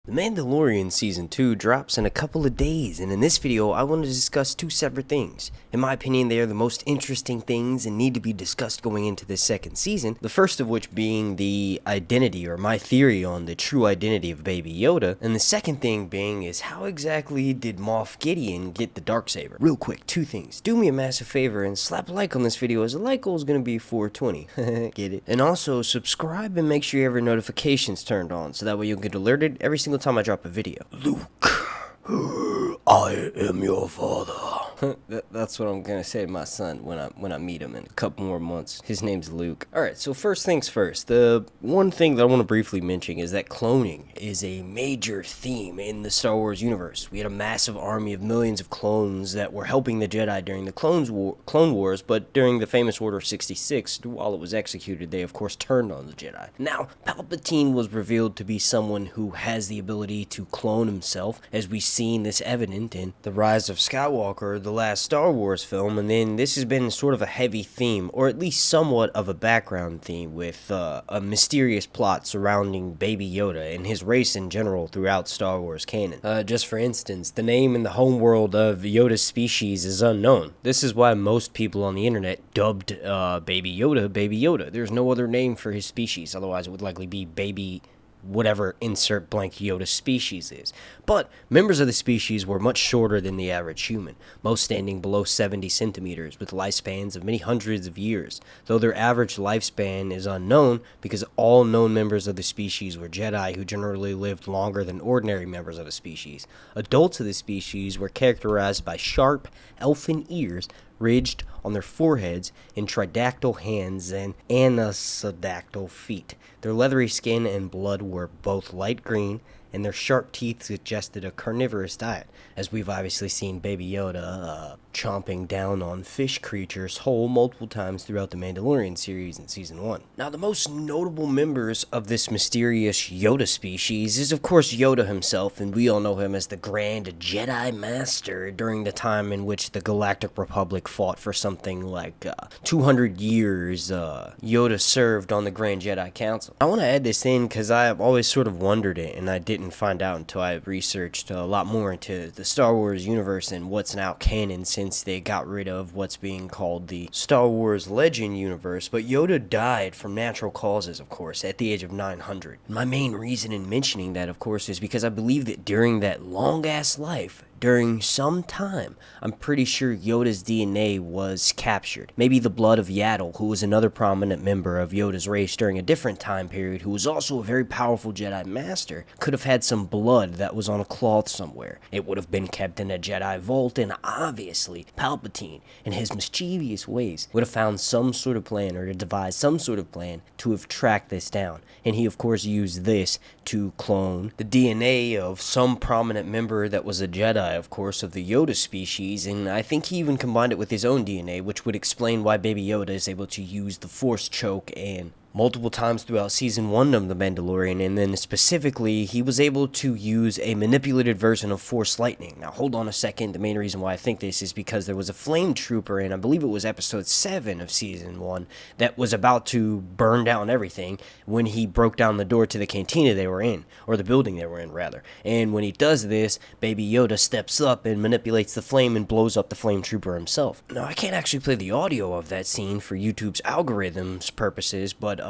The Mandalorian Season 2 drops in a couple of days, and in this video I want to discuss two separate things. In my opinion, they are the most interesting things and need to be discussed going into this second season, the first of which being the identity, or my theory on the true identity of Baby Yoda, and the second thing being is how exactly did Moff Gideon get the Darksaber? Real quick, two things. Do me a massive favor and slap a like on this video, as the like goal is going to be 420. Get it? And also subscribe and make sure you have your notifications turned on, so that way you'll get alerted every single time I drop a video. Luke, I am your father. That's what I'm gonna say to my son when I meet him in a couple more months. His name's Luke. Alright, so first things first. The one thing that I want to briefly mention is that cloning is a major theme in the Star Wars universe. We had a massive army of millions of clones that were helping the Jedi during the Clone Wars, but during the famous Order 66, while it was executed, they of course turned on the Jedi. Now, Palpatine was revealed to be someone who has the ability to clone himself, as we've seen this evident in The Rise of Skywalker, the last Star Wars film, and then this has been sort of a heavy theme, or at least somewhat of a background theme, with a mysterious plot surrounding Baby Yoda and his race in general throughout Star Wars canon. Just for instance, the name in the homeworld of Yoda's species is unknown. This is why most people on the internet dubbed Baby Yoda Baby Yoda. There's no other name for his species, otherwise it would likely be Baby whatever insert blank Yoda species is. But members of the species were much shorter than the average human, most standing below 70 centimeters with lifespans of many hundreds of years, though their average lifespan is unknown because all known members of the species were Jedi who generally lived longer than ordinary members of the species. Adults of the species were characterized by sharp, elfin ears ridged on their foreheads and tridactyl hands and anisodactyl feet. Their leathery skin and blood were both light green, and their sharp teeth suggested a carnivorous diet, as we've obviously seen Baby Yoda chomping down on fish creatures whole multiple times throughout the Mandalorian series in Season 1. Now, the most notable members of this mysterious Yoda species is, of course, Yoda himself, and we all know him as the Grand Jedi Master during the time in which the Galactic Republic fought for something like 200 years. Yoda served on the Grand Jedi Council. I want to add this in because I've always sort of wondered it, and I didn't find out until I researched a lot more into the Star Wars universe and what's now canon, since they got rid of what's being called the Star Wars Legend universe. But Yoda died from natural causes, of course, at the age of 900. My main reason in mentioning that, of course, is because I believe that during that long-ass life, during some time, I'm pretty sure Yoda's DNA was captured. Maybe the blood of Yaddle, who was another prominent member of Yoda's race during a different time period, who was also a very powerful Jedi Master, could have had some blood that was on a cloth somewhere. It would have been kept in a Jedi vault, and obviously, Palpatine, in his mischievous ways, would have found some sort of plan, or to devise some sort of plan, to have tracked this down. And he, of course, used this to clone the DNA of some prominent member that was a Jedi, of course, of the Yoda species, and I think he even combined it with his own DNA, which would explain why Baby Yoda is able to use the Force choke and multiple times throughout Season 1 of The Mandalorian, and then specifically, he was able to use a manipulated version of Force Lightning. Now, hold on a second. The main reason why I think this is because there was a flame trooper in, I believe it was Episode 7 of Season 1, that was about to burn down everything when he broke down the door to the cantina they were in, or the building they were in, rather. And when he does this, Baby Yoda steps up and manipulates the flame and blows up the flame trooper himself. Now, I can't actually play the audio of that scene for YouTube's algorithms purposes, but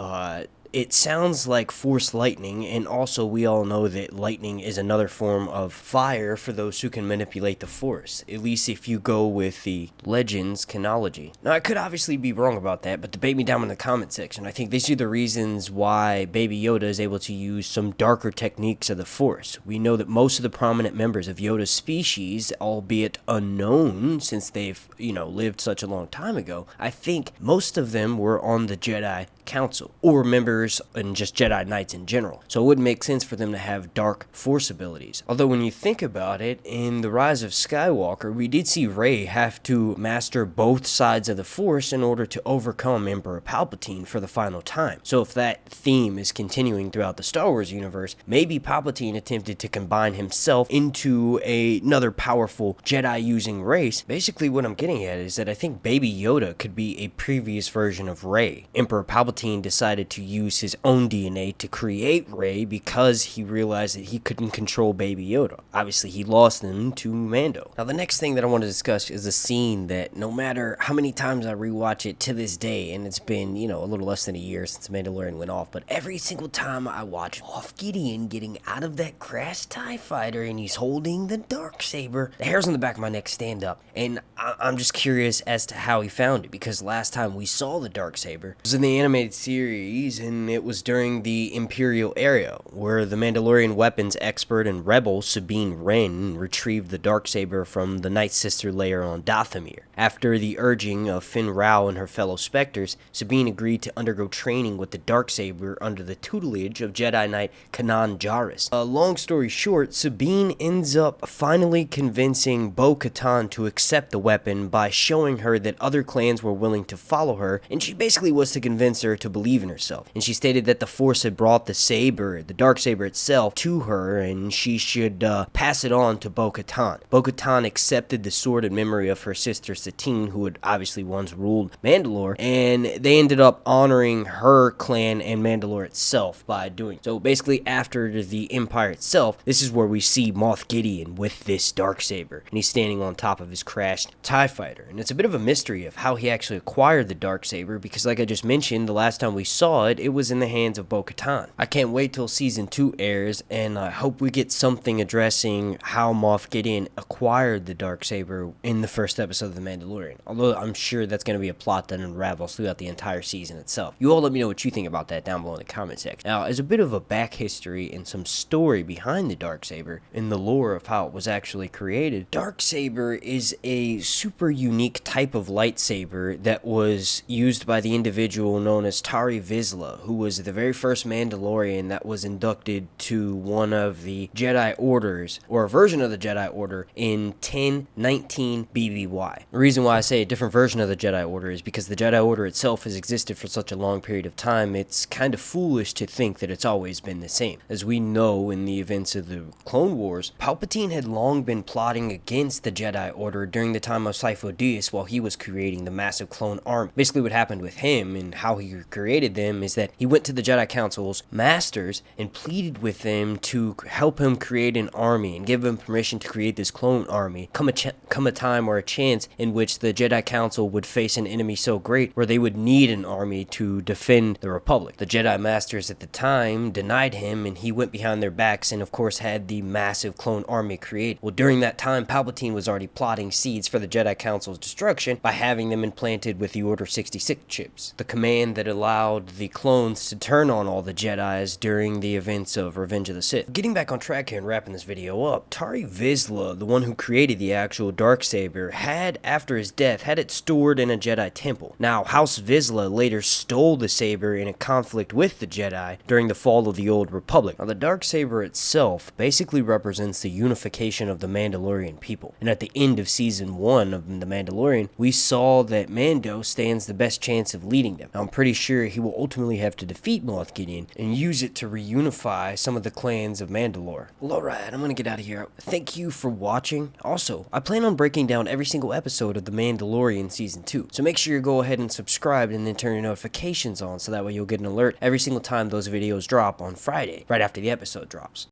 it sounds like Force Lightning, and also we all know that lightning is another form of fire for those who can manipulate the Force, at least if you go with the Legends chronology. Now, I could obviously be wrong about that, but debate me down in the comment section. I think these are the reasons why Baby Yoda is able to use some darker techniques of the Force. We know that most of the prominent members of Yoda's species, albeit unknown since they've, lived such a long time ago, I think most of them were on the Jedi Council, or members and just Jedi Knights in general. So it would make sense for them to have dark Force abilities. Although when you think about it, in The Rise of Skywalker, we did see Rey have to master both sides of the Force in order to overcome Emperor Palpatine for the final time. So if that theme is continuing throughout the Star Wars universe, maybe Palpatine attempted to combine himself into another powerful Jedi-using race. Basically what I'm getting at is that I think Baby Yoda could be a previous version of Rey. Emperor Palpatine Palpatine decided to use his own DNA to create Rey because he realized that he couldn't control Baby Yoda. Obviously, he lost them to Mando. Now, the next thing that I want to discuss is a scene that no matter how many times I rewatch it to this day, and it's been, a little less than a year since Mandalorian went off, but every single time I watch Moff Gideon getting out of that crashed TIE fighter and he's holding the Darksaber, the hairs on the back of my neck stand up, and I'm just curious as to how he found it, because last time we saw the Darksaber was in the animated series, and it was during the Imperial era, where the Mandalorian weapons expert and rebel Sabine Wren retrieved the Darksaber from the Night Sister lair on Dathomir. After the urging of Finn Rao and her fellow Spectres, Sabine agreed to undergo training with the Darksaber under the tutelage of Jedi Knight Kanan Jarrus. Long story short, Sabine ends up finally convincing Bo-Katan to accept the weapon by showing her that other clans were willing to follow her, and she basically was to convince her to believe in herself. And she stated that the Force had brought the saber, the Darksaber itself, to her, and she should pass it on to Bo-Katan. Bo-Katan accepted the sword in memory of her sister Satine, who had obviously once ruled Mandalore, and they ended up honoring her clan and Mandalore itself by doing so. Basically, after the Empire itself, this is where we see Moff Gideon with this Darksaber, and he's standing on top of his crashed TIE fighter. And it's a bit of a mystery of how he actually acquired the Darksaber, because like I just mentioned, the last time we saw it, it was in the hands of Bo-Katan. I can't wait till season 2 airs, and I hope we get something addressing how Moff Gideon acquired the Darksaber in the first episode of The Mandalorian, although I'm sure that's going to be a plot that unravels throughout the entire season itself. You all let me know what you think about that down below in the comment section. Now, as a bit of a back history and some story behind the Darksaber and the lore of how it was actually created, Darksaber is a super unique type of lightsaber that was used by the individual known as Tari Vizsla, who was the very first Mandalorian that was inducted to one of the Jedi Orders, or a version of the Jedi Order, in 1019 BBY. The reason why I say a different version of the Jedi Order is because the Jedi Order itself has existed for such a long period of time, it's kind of foolish to think that it's always been the same. As we know in the events of the Clone Wars, Palpatine had long been plotting against the Jedi Order during the time of Sifo-Dyas while he was creating the massive clone army. Basically what happened with him and how he created them is that he went to the Jedi Council's masters and pleaded with them to help him create an army and give him permission to create this clone army. Come a time or a chance in which the Jedi Council would face an enemy so great where they would need an army to defend the Republic. The Jedi Masters at the time denied him, and he went behind their backs and of course had the massive clone army created. Well, during that time, Palpatine was already plotting seeds for the Jedi Council's destruction by having them implanted with the Order 66 chips, the command that allowed the clones to turn on all the Jedis during the events of Revenge of the Sith. Getting back on track here and wrapping this video up, Tari Vizsla, the one who created the actual Darksaber, had, after his death, had it stored in a Jedi temple. Now, House Vizsla later stole the saber in a conflict with the Jedi during the fall of the Old Republic. Now, the Darksaber itself basically represents the unification of the Mandalorian people, and at the end of season 1 of The Mandalorian, we saw that Mando stands the best chance of leading them. Now, I'm pretty sure he will ultimately have to defeat Moff Gideon and use it to reunify some of the clans of Mandalore. Well, alright, I'm gonna get out of here. Thank you for watching. Also, I plan on breaking down every single episode of The Mandalorian Season 2, so make sure you go ahead and subscribe and then turn your notifications on so that way you'll get an alert every single time those videos drop on Friday, right after the episode drops.